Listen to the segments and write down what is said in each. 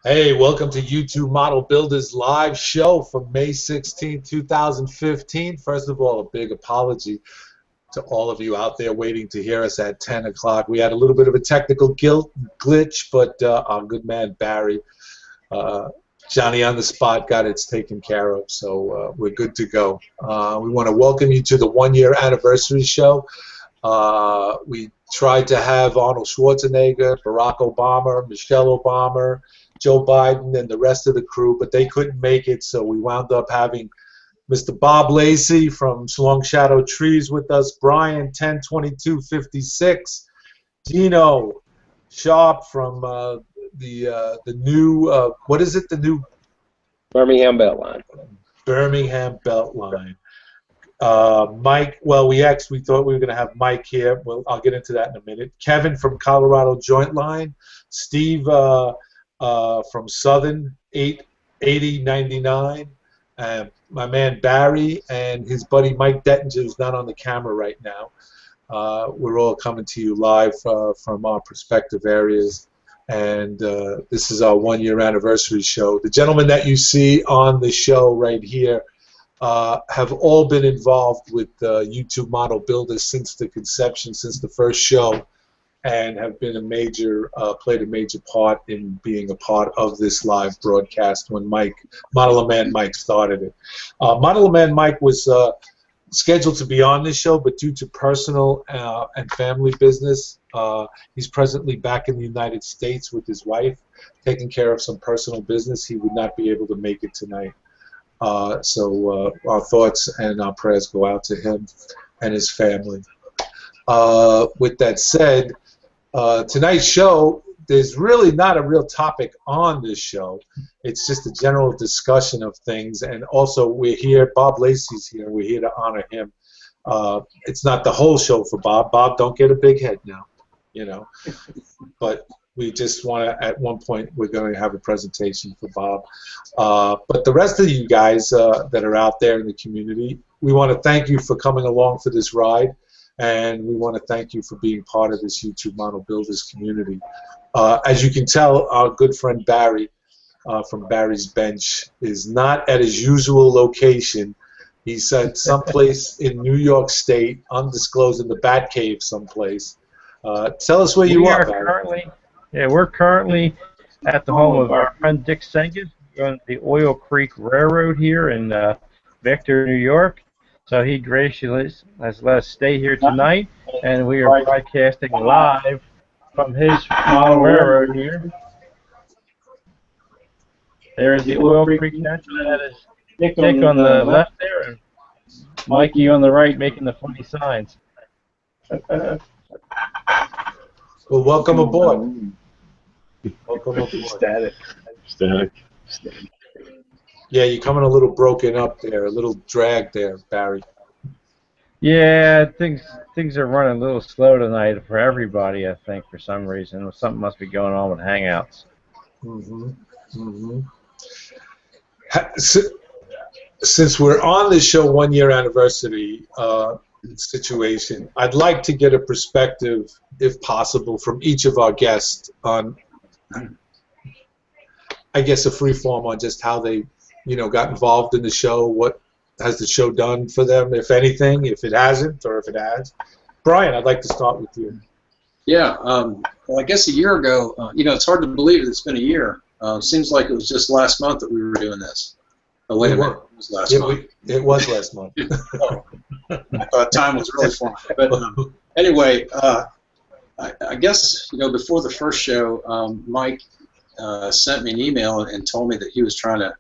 Hey, welcome to YouTube Model Builders live show for May 16, 2015. First of all, a big apology to all of you out there waiting to hear us at 10 o'clock. We had a little bit of a technical glitch, but our good man Barry, Johnny on the spot, got it taken care of, so we're good to go. We want to welcome you to the one-year anniversary show. We tried to have Arnold Schwarzenegger, Barack Obama, Michelle Obama, Joe Biden, and the rest of the crew, but they couldn't make it, so we wound up having Mr. Bob Lacey from Long Shadow Trees with us, Brian 102256, Gino Sharp from the new what is it? The new Birmingham Beltline. Birmingham Beltline. Mike, well, we thought we were going to have Mike here. Well, I'll get into that in a minute. Kevin from Colorado Joint Line, Steve from Southern 88099, my man Barry, and his buddy Mike Dettinger, who's not on the camera right now. We're all coming to you live from our respective areas, and this is our one-year anniversary show. The gentlemen that you see on the show right here have all been involved with YouTube Model Builders since the conception, since the first show, and have been played a major part in being a part of this live broadcast when Model Man Mike started it. Model Man Mike was scheduled to be on this show, but due to personal and family business, he's presently back in the United States with his wife, taking care of some personal business. He would not be able to make it tonight. So our thoughts and our prayers go out to him and his family. With that said, tonight's show, there's really not a real topic on this show. It's just a general discussion of things, and also we're here, Bob Lacey's here, we're here to honor him. It's not the whole show for Bob. Bob, don't get a big head now, you know. But we just want to, at one point, we're going to have a presentation for Bob. But the rest of you guys that are out there in the community, we want to thank you for coming along for this ride. And we want to thank you for being part of this YouTube Model Builders community. As you can tell, our good friend Barry from Barry's Bench is not at his usual location. He's at someplace in New York State, undisclosed, in the Bat Cave someplace. Tell us where you are, Barry. We're currently at the home of our friend Dick Sengen on the Oil Creek Railroad here in Victor, New York. So he graciously has let us stay here tonight, and we are broadcasting live from his model railroad here. There is the Oil Creek Central. That is Dick on the left there, and Mikey on the right making the funny signs. Well, welcome aboard. Welcome aboard. Static. Yeah, you're coming a little broken up there, a little dragged there, Barry. Yeah, things are running a little slow tonight for everybody, I think, for some reason. Something must be going on with Hangouts. Since we're on the show one-year anniversary situation, I'd like to get a perspective, if possible, from each of our guests on, I guess, a free form on just how they got involved in the show. What has the show done for them, if anything, if it hasn't, or if it has? Brian, I'd like to start with you. Yeah, well, I guess a year ago, it's hard to believe that it's been a year. Seems like it was just last month that we were doing this. Oh, wait a minute, it was last month. It was last month. Oh, I thought time was really flying. But anyway, I guess, before the first show, Mike sent me an email and told me that he was trying to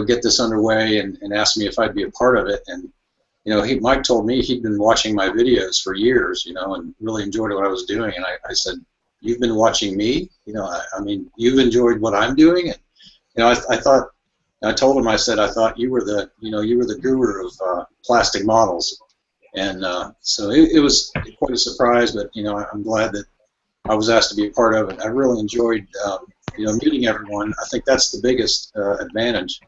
get this underway and asked me if I'd be a part of it. And, Mike told me he'd been watching my videos for years, and really enjoyed what I was doing. And I said, you've been watching me? I mean, you've enjoyed what I'm doing? And, I thought, I told him, I said, I thought you were the, you were the guru of plastic models. And so it was quite a surprise, but, I'm glad that I was asked to be a part of it. I really enjoyed, meeting everyone. I think that's the biggest advantage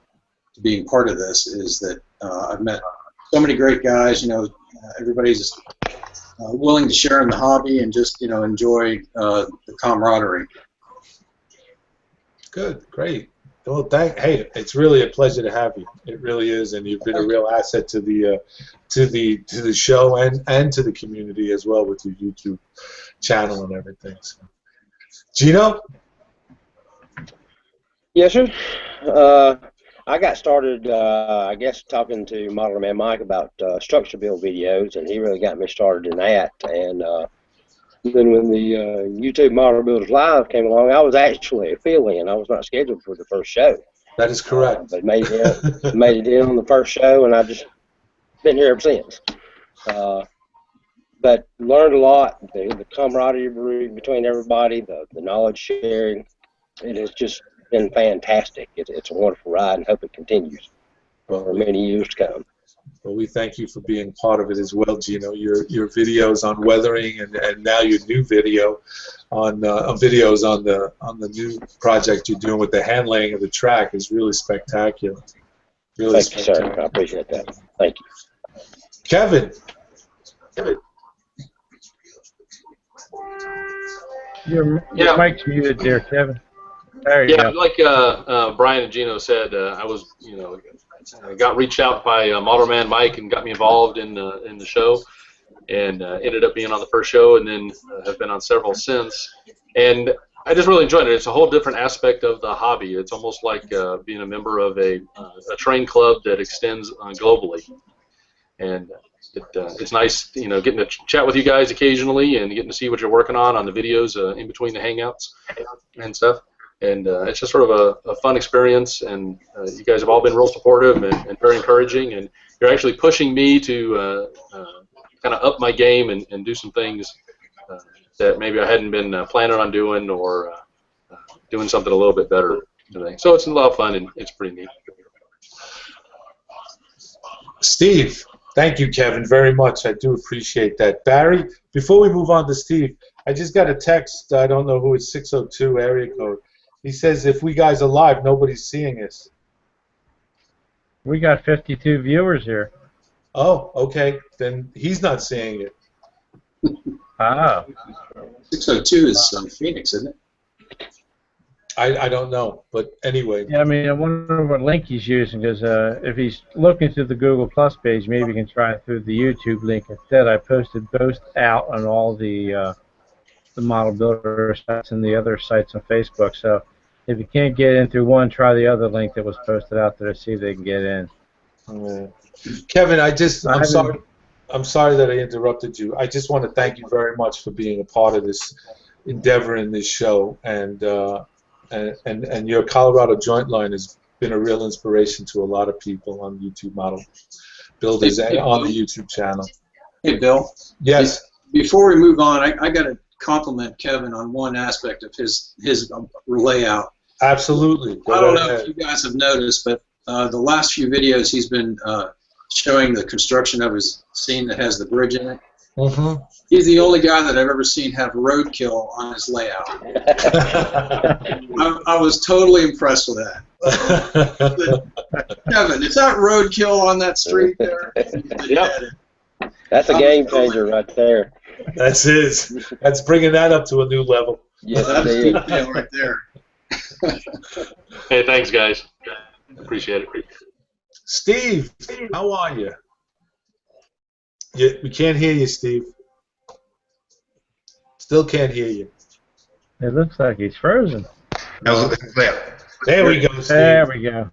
to being part of this, is that I've met so many great guys. Everybody's willing to share in the hobby and just enjoy the camaraderie. Good, great. Well, hey, it's really a pleasure to have you. It really is, and you've been a real asset to the show and to the community as well with your YouTube channel and everything. So. Gino? Yes, sir. I got started, I guess, talking to Model Man Mike about structure build videos, and he really got me started in that. And then when the YouTube Model Builders Live came along, I was actually a fill-in. I was not scheduled for the first show. That is correct. But made it in on the first show, and I've just been here ever since. But learned a lot, the camaraderie between everybody, the knowledge sharing. It has just been fantastic. It's a wonderful ride, and hope it continues for many years to come. Well, we thank you for being part of it as well, Gino. Your videos on weathering and now your new video on videos on the new project you're doing with the hand laying of the track is really spectacular. Really Thank you, sir. I appreciate that. Thank you. Kevin. Your mic's muted there, Kevin. There you go. Like Brian and Gino said, I was, got reached out by Model Man Mike and got me involved in the show, and ended up being on the first show, and then have been on several since. And I just really enjoyed it. It's a whole different aspect of the hobby. It's almost like being a member of a train club that extends globally. And it's nice, getting to chat with you guys occasionally and getting to see what you're working on the videos in between the hangouts and stuff. And it's just sort of a fun experience, and you guys have all been real supportive and very encouraging, and you're actually pushing me to kind of up my game and do some things that maybe I hadn't been planning on doing, or doing something a little bit better today. So it's a lot of fun, and it's pretty neat. Steve, thank you, Kevin, very much. I do appreciate that. Barry, before we move on to Steve, I just got a text. I don't know who it's 602 area code. He says if we guys are live, nobody's seeing us. We got 52 viewers here. Oh, okay. Then he's not seeing it. Ah. 602 is Phoenix, isn't it? I don't know, but anyway. Yeah, I mean, I wonder what link he's using, because if he's looking through the Google Plus page, maybe he can try it through the YouTube link instead. I posted both out on all the Model Builder sites and the other sites on Facebook. So if you can't get in through one, try the other link that was posted out there to see if they can get in. Kevin, I'm sorry that I interrupted you. I just want to thank you very much for being a part of this endeavor in this show, and your Colorado Joint Line has been a real inspiration to a lot of people on YouTube Model Builders and on the YouTube channel. Hey, Bill. Yes. Before we move on, I got to compliment Kevin on one aspect of his layout. Absolutely. I don't know if you guys have noticed, but the last few videos he's been showing the construction of his scene that has the bridge in it. Mm-hmm. He's the only guy that I've ever seen have roadkill on his layout. I was totally impressed with that. Kevin, is that roadkill on that street there? Yep. That's a game changer right there. That's bringing that up to a new level. Yes, that's detail right there. Hey, thanks, guys. Appreciate it. Steve, how are you? We can't hear you, Steve. Still can't hear you. It looks like he's frozen. How's that? There we go, Steve. There we go.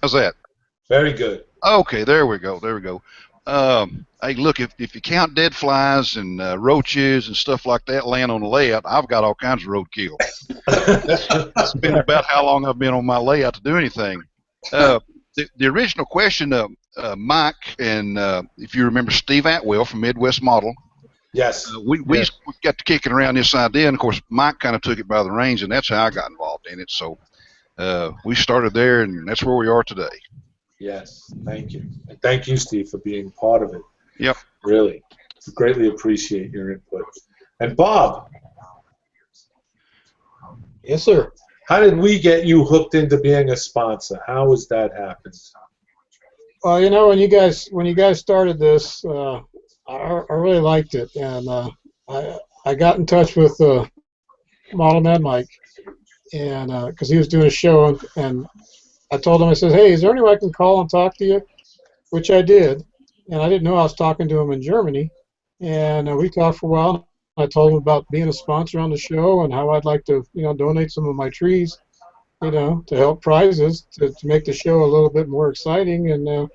How's that? Very good. Okay, there we go. There we go. Hey, look, if you count dead flies and roaches and stuff like that laying on the layout, I've got all kinds of roadkill. That's been about how long I've been on my layout to do anything. The original question, Mike, and if you remember Steve Atwell from Midwest Model. Yes. We got to kicking around this idea, and of course Mike kind of took it by the reins, and that's how I got involved in it. So we started there, and that's where we are today. Yes, thank you. And thank you, Steve, for being part of it. Yep. Really. Greatly appreciate your input. And Bob. Yes, sir. How did we get you hooked into being a sponsor? How has that happened? Well, you know, when you guys started this, I really liked it, and I got in touch with Model Man Mike, and because he was doing a show, and I told him, I said, hey, is there any way I can call and talk to you? Which I did, and I didn't know I was talking to him in Germany, and we talked for a while. I told him about being a sponsor on the show and how I'd like to, donate some of my trees, to help prizes to make the show a little bit more exciting, and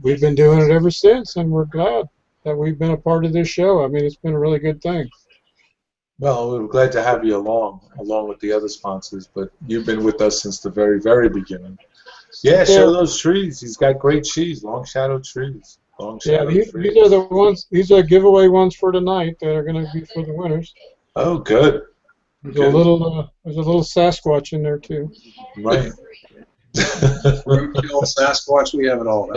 we've been doing it ever since, and we're glad that we've been a part of this show. I mean, it's been a really good thing. Well, we're glad to have you along with the other sponsors, but you've been with us since the very, very beginning. Yeah, show those trees. He's got great trees, long shadow trees. Yeah, these are the ones. These are giveaway ones for tonight that are going to be for the winners. Oh, good. There's a little Sasquatch in there too. Right. Roadkill, Sasquatch, we have it all.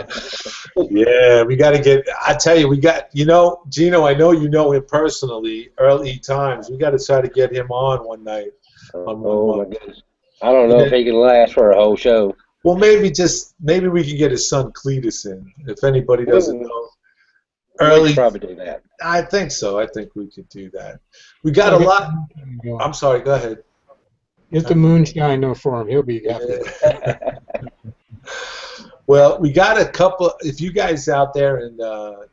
Yeah, we got to get. I tell you, we got. Gino, I know you know him personally. Early times, we got to try to get him on one night. Oh my goodness! I don't know if he can last for a whole show. Well, maybe we can get his son Cletus in. If anybody doesn't know, We could probably do that. I think so. I think we could do that. We got a lot. I'm sorry. Go ahead. Get the moonshine for him. He'll be happy. Well, we got a couple. If you guys out there in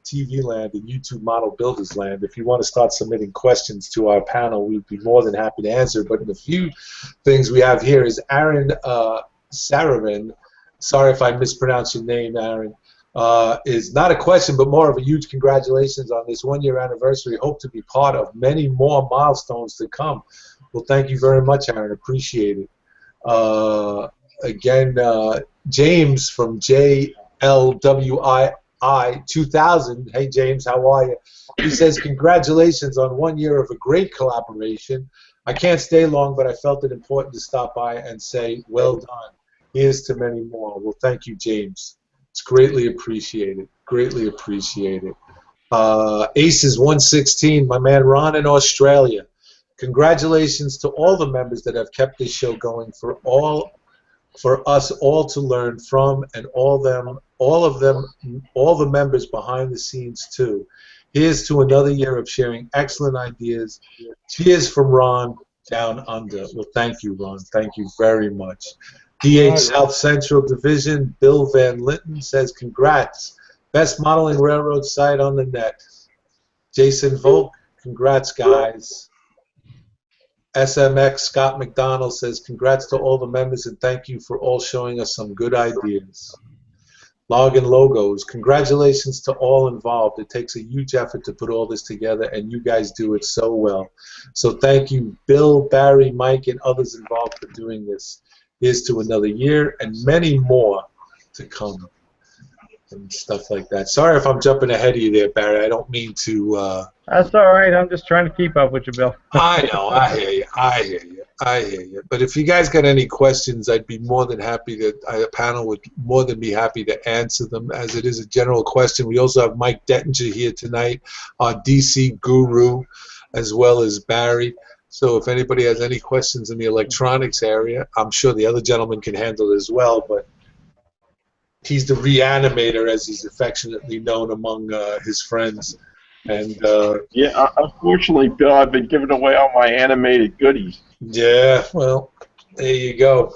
TV land and YouTube model builders land, if you want to start submitting questions to our panel, we'd be more than happy to answer. But the few things we have here is Aaron Saravin. Sorry if I mispronounced your name, Aaron. Is not a question, but more of a huge congratulations on this one-year anniversary. Hope to be part of many more milestones to come. Well, thank you very much, Aaron. Appreciate it. Again, James from JLWI 2000. Hey, James, how are you? He says, congratulations on 1 year of a great collaboration. I can't stay long, but I felt it important to stop by and say, well done. Here's to many more. Well, thank you, James. It's greatly appreciated. Greatly appreciated. Aces 116, my man Ron in Australia. Congratulations to all the members that have kept this show going for us all to learn from, and all the members behind the scenes too. Here's to another year of sharing excellent ideas. Cheers from Ron down under. Well, thank you, Ron. Thank you very much. DH South Central Division, Bill Van Linton says, congrats. Best modeling railroad site on the net. Jason Volk, congrats, guys. SMX Scott McDonald says, congrats to all the members and thank you for all showing us some good ideas. Login Logos, congratulations to all involved. It takes a huge effort to put all this together, and you guys do it so well. So thank you, Bill, Barry, Mike, and others involved for doing this. Here's to another year and many more to come, and stuff like that. Sorry if I'm jumping ahead of you there, Barry. I don't mean to. That's all right. I'm just trying to keep up with you, Bill. I know. I hear you. I hear you. I hear you. But if you guys got any questions, I'd be more than happy to. The panel would more than be happy to answer them, as it is a general question. We also have Mike Dettinger here tonight, our DC guru, as well as Barry. So if anybody has any questions in the electronics area, I'm sure the other gentleman can handle it as well. But he's the reanimator, as he's affectionately known among his friends. And yeah, unfortunately, Bill, I've been giving away all my animated goodies. Yeah, well, there you go.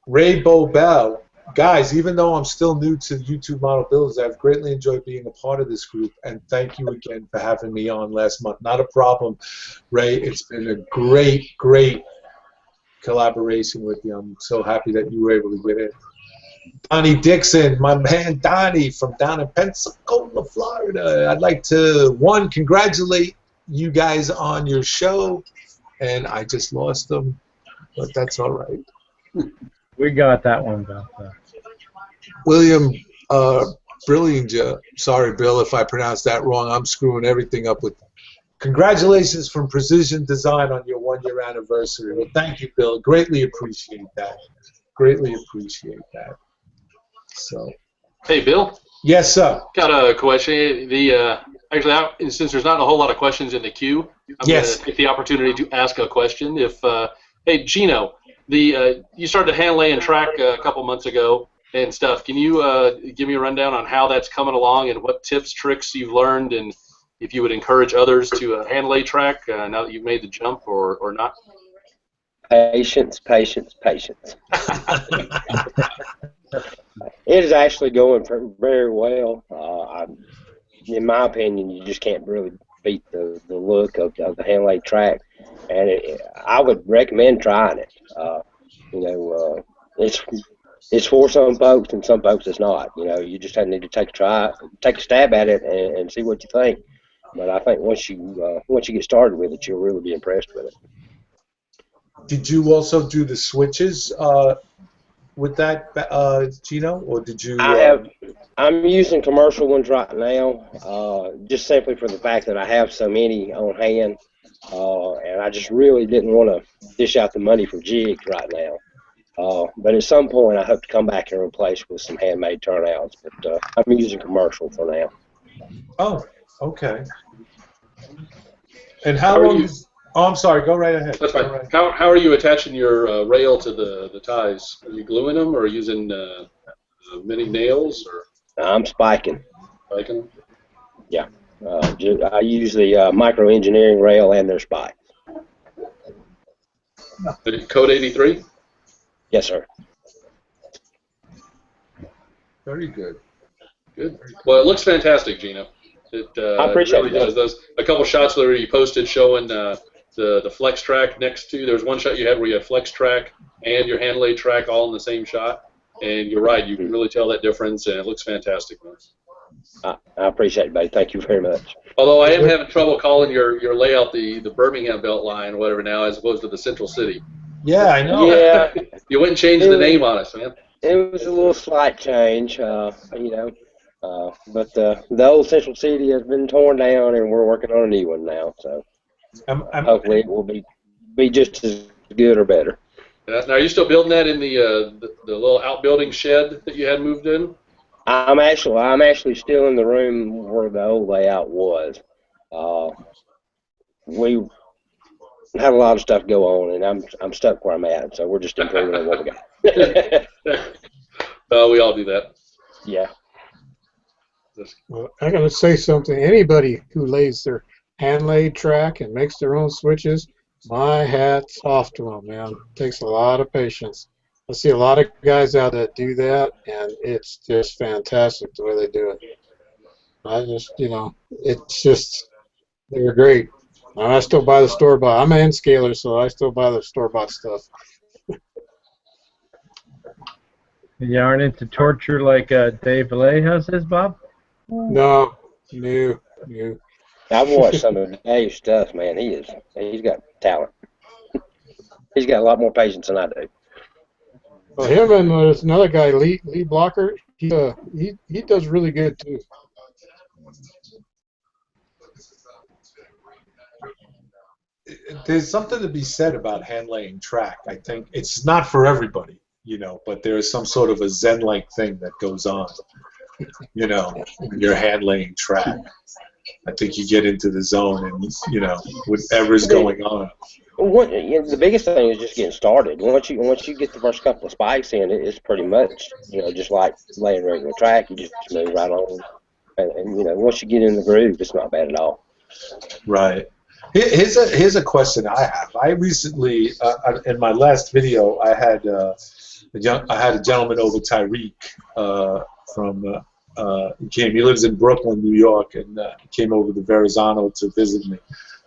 Ray Bobel. Guys, even though I'm still new to YouTube Model Builders, I've greatly enjoyed being a part of this group, and thank you again for having me on last month. Not a problem, Ray. It's been a great, great collaboration with you. I'm so happy that you were able to get in. Donnie Dixon, my man Donnie from down in Pensacola, Florida. I'd like to, one, congratulate you guys on your show, and I just lost them, but that's all right. We got that one, Bill. William Brillinger, sorry, Bill, if I pronounced that wrong. I'm screwing everything up with. Congratulations from Precision Design on your 1 year anniversary. Well, thank you, Bill. Greatly appreciate that. Greatly appreciate that. So. Hey, Bill. Yes, sir. Got a question. Actually, since there's not a whole lot of questions in the queue, I'm going to take the opportunity to ask a question. Hey, Gino, you started hand laying track a couple months ago and stuff. Can you give me a rundown on how that's coming along and what tips, tricks you've learned, and if you would encourage others to hand lay track now that you've made the jump or not? Patience, patience, patience. It is actually going very well. In my opinion, you just can't really beat the look of the hand laid track, and I would recommend trying it. It's for some folks, and some folks it's not. You just need to take a stab at it, and see what you think. But I think once you get started with it, you'll really be impressed with it. Did you also do the switches with that, Gino, or did you? I'm using commercial ones right now, just simply for the fact that I have so many on hand, and I just really didn't want to dish out the money for jigs right now. But at some point, I hope to come back and replace with some handmade turnouts. But I'm using commercial for now. Oh, okay. And how long? Oh, I'm sorry. Go right ahead. That's fine. Right. How are you attaching your rail to the ties? Are you gluing them, or using mini nails, or? I'm spiking. Spiking? Yeah. I use the micro engineering rail and their spikes. Code 83? Yes, sir. Very good. Good. Well, it looks fantastic, Gino. I appreciate it. Really does. A couple shots where you posted showing the flex track next to. There was one shot you had where you had flex track and your hand laid track all in the same shot. And you're right, you can really tell that difference, and it looks fantastic, man. I appreciate it, buddy. Thank you very much. Although I am having trouble calling your layout the Birmingham belt line or whatever now, as opposed to the Central City. Yeah, I know. Yeah. You went and changed the name on us, man. It was a little slight change, but the old Central City has been torn down, and we're working on a new one now. So hopefully it will be just as good or better. Now, are you still building that in the little outbuilding shed that you had moved in? I'm actually still in the room where the old layout was. We had a lot of stuff go on, and I'm stuck where I'm at. So we're just improving on what we got. Well, we all do that. Yeah. Well, I gotta say something. Anybody who lays their hand-laid track and makes their own switches, my hat's off to them, man. It takes a lot of patience. I see a lot of guys out that do that, and it's just fantastic the way they do it. I just, it's just, they're great. I still buy the store-bought. I'm an end scaler, so I still buy the store-bought stuff. You aren't into torture like Dave Vallejo says, Bob? No. I've watched some of Dave's stuff, man. He's got talent. He's got a lot more patience than I do. Well, him and there's another guy, Lee Blocker. He does really good too. There's something to be said about hand laying track. I think it's not for everybody, but there is some sort of a Zen-like thing that goes on, when you're hand laying track. I think you get into the zone and, whatever's going on. The biggest thing is just getting started. Once you get the first couple of spikes in, it's pretty much, just like laying regular track. You just move right on. And once you get in the groove, it's not bad at all. Right. Here's a question I have. I recently, in my last video, I had a gentleman over, Tyreek, from he lives in Brooklyn, New York, and he came over to Verrazano to visit me.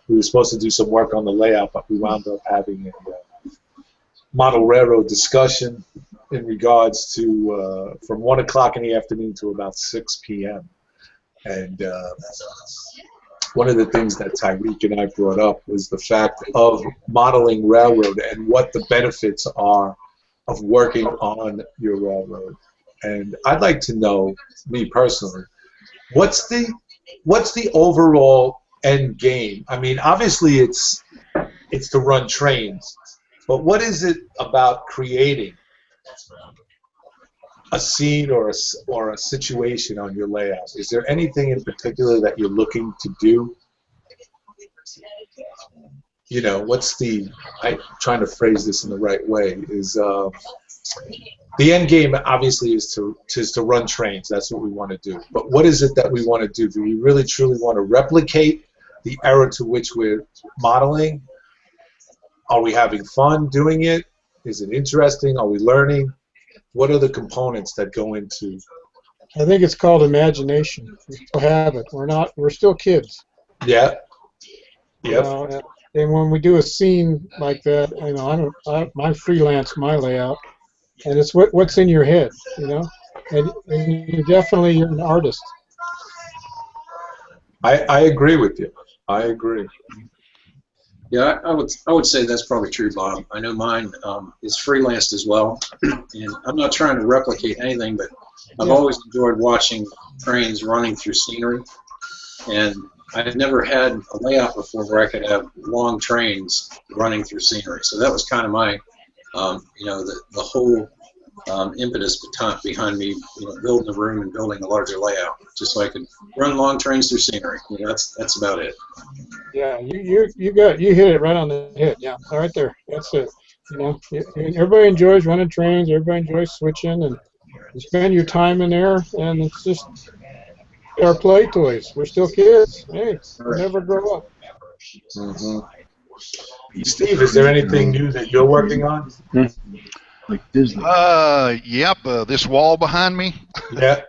We were supposed to do some work on the layout, but we wound up having a model railroad discussion in regards to from 1 o'clock in the afternoon to about 6 p.m. And one of the things that Tyreek and I brought up was the fact of modeling railroad and what the benefits are of working on your railroad. And I'd like to know, me personally, what's the overall end game? I mean, obviously it's to run trains, but what is it about creating a scene or a situation on your layout? Is there anything in particular that you're looking to do? I'm trying to phrase this in the right way, is the end game obviously is to run trains. That's what we want to do. But what is it that we want to do? Do we really truly want to replicate the era to which we're modeling? Are we having fun doing it? Is it interesting? Are we learning? What are the components that go into? I think it's called imagination. We still have it. We're still kids. Yeah. You Yep. know, and when we do a scene like that, you know, I freelance my layout, and it's what's in your head, you know, and you're an artist. I agree with you. I agree. Yeah, I would say that's probably true, Bob. I know mine is freelanced as well, and I'm not trying to replicate anything, but I've always enjoyed watching trains running through scenery, and I've never had a layout before where I could have long trains running through scenery. So that was kind of my, you know, the whole impetus behind me, you know, building a room and building a larger layout, just so I could run long trains through scenery. You know, that's about it. Yeah, you hit it right on the head. Yeah, right there. That's it. You know, everybody enjoys running trains. Everybody enjoys switching, and you spend your time in there, and it's just our play toys. We're still kids. Hey, we'll never grow up. Mm-hmm. Steve, is there anything new that you're working on? Like Disney. Yep. This wall behind me. Yeah.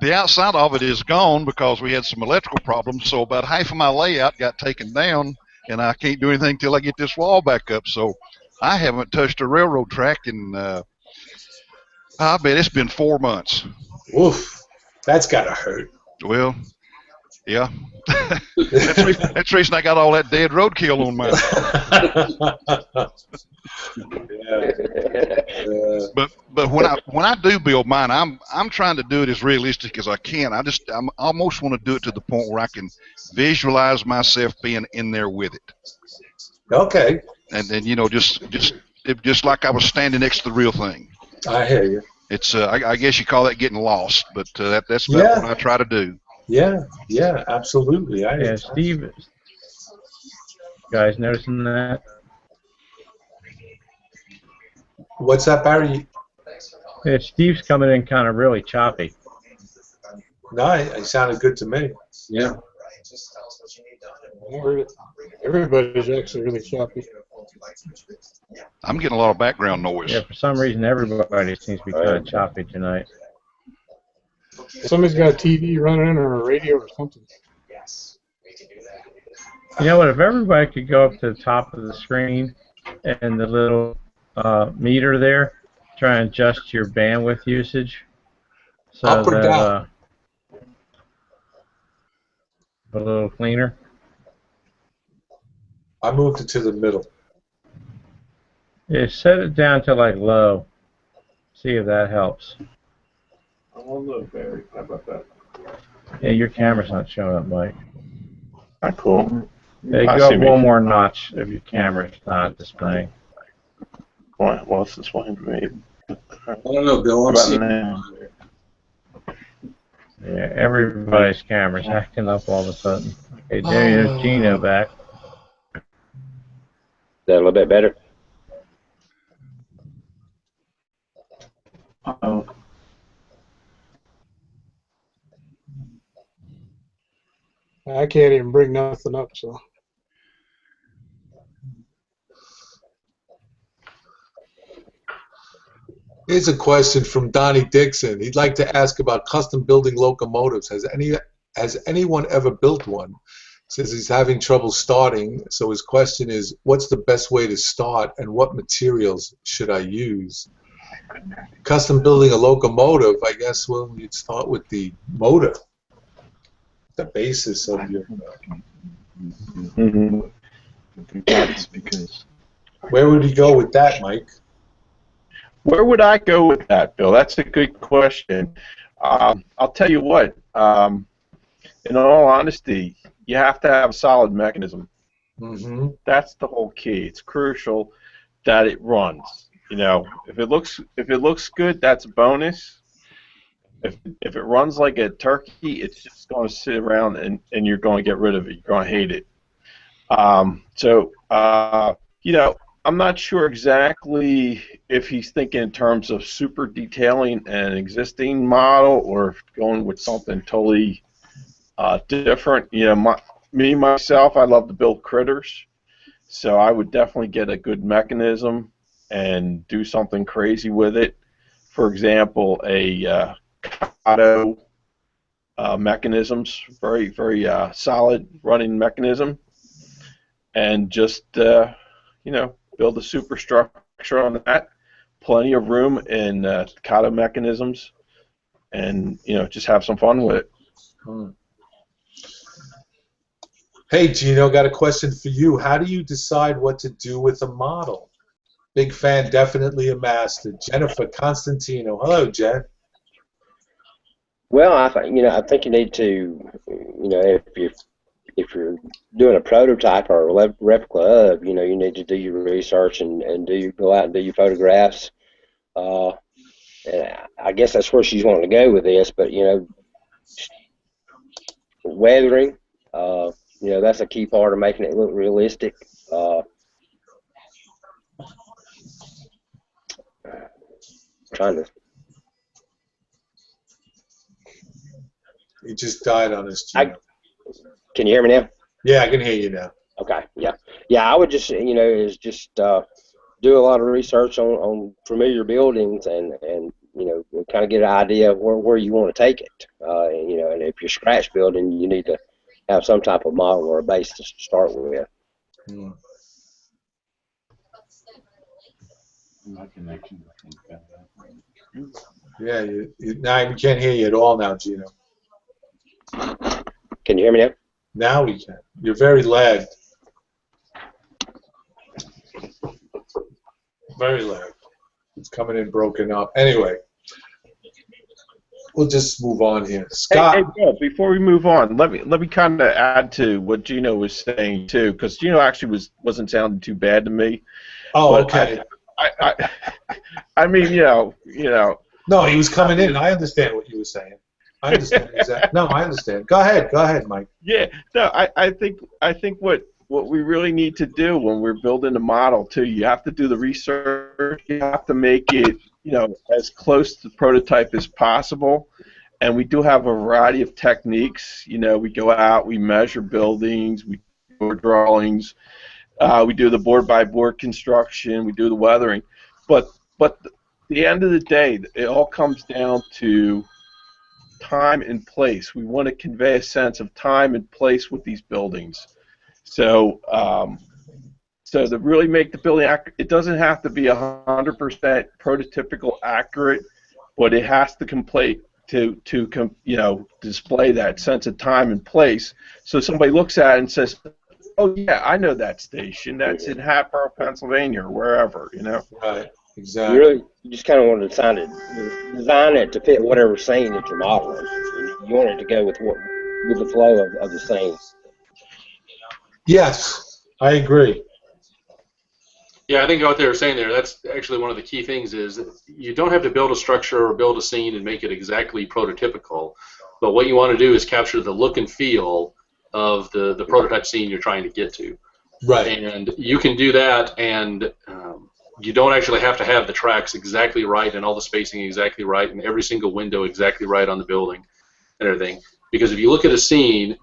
The outside of it is gone because we had some electrical problems. So about half of my layout got taken down, and I can't do anything till I get this wall back up. So I haven't touched a railroad track in, I bet it's been 4 months. Oof. That's gotta hurt. Well, yeah. That's the reason I got all that dead roadkill on mine. But when I do build mine, I'm trying to do it as realistic as I can. I almost want to do it to the point where I can visualize myself being in there with it. Okay. And then, you know, just like I was standing next to the real thing. I hear you. It's I guess you call that getting lost, but that's about what I try to do. Yeah, absolutely. Yeah, Steve, you guys noticing that? What's that, Barry? Yeah, Steve's coming in kind of really choppy. No, it sounded good to me. Yeah. Everybody's actually really choppy. I'm getting a lot of background noise. Yeah, for some reason everybody seems to be kind of choppy tonight. Somebody's got a TV running or a radio or something. You know what? If everybody could go up to the top of the screen and the little meter there, try and adjust your bandwidth usage. So up or that, down? a little cleaner. I moved it to the middle. Yeah, set it down to like low. See if that helps. Oh, look, Barry. How about that? Yeah, your camera's not showing up, Mike. Not cool. Hey, I go see up me. one more notch if your camera's not displaying. Well, it's displaying for me. I don't know, Bill. I'm How about seeing. now? Yeah, everybody's camera's acting up all of a sudden. Okay, there's Gino back. Is that a little bit better? Uh-oh. I can't even bring nothing up, so. Here's a question from Donnie Dixon. He'd like to ask about custom building locomotives. Has anyone ever built one? Says he's having trouble starting, so his question is, what's the best way to start and what materials should I use? Custom building a locomotive, I guess, well, you'd start with the motor, the basis of your... That's because... Where would you go with that, Mike? Where would I go with that, Bill? That's a good question. I'll tell you what. In all honesty, you have to have a solid mechanism. Mm-hmm. That's the whole key. It's crucial that it runs. You know, if it looks good, that's a bonus. If it runs like a turkey, it's just going to sit around and you're going to get rid of it. You're going to hate it. You know, I'm not sure exactly if he's thinking in terms of super detailing an existing model or going with something totally different. You know, myself, I love to build critters. So I would definitely get a good mechanism and do something crazy with it. For example, a Kato mechanisms, very, very solid running mechanism, and just build a superstructure on that. Plenty of room in Kato mechanisms, and just have some fun with it. Hey, Gino, got a question for you. How do you decide what to do with a model? Big fan, definitely a master. Jennifer Constantino. Hello, Jen. Well, I think you need to, if you're doing a prototype or a replica of, you need to do your research and go out and do your photographs. And I guess that's where she's wanting to go with this, but weathering, that's a key part of making it look realistic. Trying to. He just died on us, Gino. Can you hear me now? Yeah, I can hear you now. Okay, yeah. I would just, do a lot of research on familiar buildings and kind of get an idea of where you want to take it. And if you're scratch building, you need to have some type of model or a base to start with. My connection. Yeah, now we can't hear you at all now, Gino. Can you hear me now? Now we can. You're very lagged. Very lagged. It's coming in broken up. Anyway, we'll just move on here. Scott. Hey, Bill, before we move on, let me kind of add to what Gino was saying too, because Gino actually wasn't sounding too bad to me. Oh, okay. I mean, No, he was coming in. I understand what you were saying. I understand exactly. No, I understand. Go ahead, Mike. Yeah, no, I think what we really need to do when we're building a model too, you have to do the research. You have to make it, as close to the prototype as possible. And we do have a variety of techniques. We go out, we measure buildings, we do drawings, we do the board by board construction, we do the weathering. But at the end of the day, it all comes down to time and place. We want to convey a sense of time and place with these buildings. So, so to really make the building accurate, it doesn't have to be 100% prototypical accurate, but it has to complete to display that sense of time and place. So somebody looks at it and says, "Oh yeah, I know that station. That's in Hatboro, Pennsylvania, or wherever." Right. Exactly. You just kind of want to design it to fit whatever scene that you're modeling. You want it to go with the flow of the scene. Yes, I agree. Yeah, I think what they were saying there, that's actually one of the key things is that you don't have to build a structure or build a scene and make it exactly prototypical, but what you want to do is capture the look and feel of the prototype scene you're trying to get to. Right. And you can do that, and you don't actually have to have the tracks exactly right and all the spacing exactly right and every single window exactly right on the building and everything. Because if you look at a scene,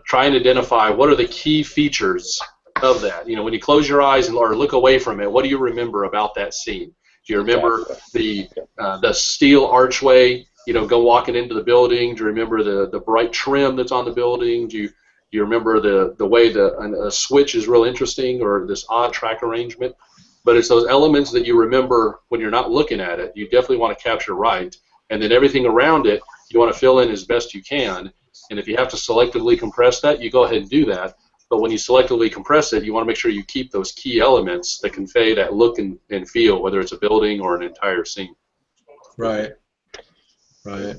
try and identify what are the key features of that. When you close your eyes or look away from it, what do you remember about that scene? Do you remember the steel archway, go walking into the building? Do you remember the bright trim that's on the building? Do you remember the way a switch is real interesting, or this odd track arrangement? But it's those elements that you remember when you're not looking at it. You definitely want to capture right, and then everything around it you want to fill in as best you can. And if you have to selectively compress that, you go ahead and do that. But when you selectively compress it, you want to make sure you keep those key elements that convey that look and feel, whether it's a building or an entire scene. Right. Right.